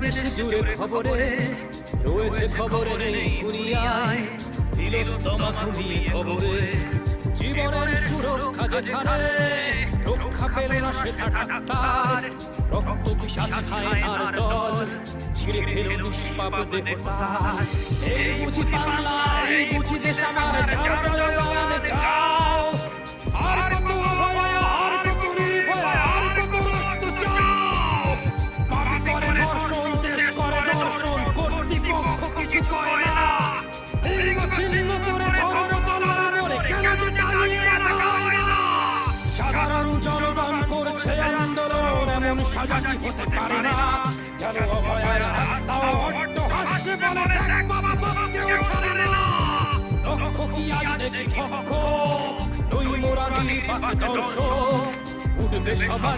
দেশ জুড়ে খবরে রয়েছে, খবরে নেই দুনিয়ায় তিলোত্তমা ঘুমিয়ে খবরে। জীবনের সুরক্ষা যেখানে রক্ষা পেল না সেটা ডাক্তার, রক্ত পিশাচ খায় আর দল ছিঁড়ে খেল নিষ্পাপ দেহ তার। এই বুঝি বাংলা, এই বুঝি দেশ আমার, যাও জয়গান গাও। আর কত অভয়, আর কত নির্ভয়, আর কত রক্ত চাও। পাপী করে ধর্ষণ, দেশ করে দর্শন, কর্তৃপক্ষ কিছু করে না। লিঙ্গ ছিন্ন করে ধর্ম তলার মোড়ে কেন যে টানিয়ে রাখা হয় না। সাধারণ জনগণ করছে আন্দোলন, এমন সাজা কি হতে পারে না। যেন অভয়ার আত্মাও অট্ট হাসছে বলে দেখ বাবা কেউ ছাড়ে না। লক্ষ্য কি আজ দেখি পক্ষ, নই মোরা নির্বাক দর্শক, উঠবে সবার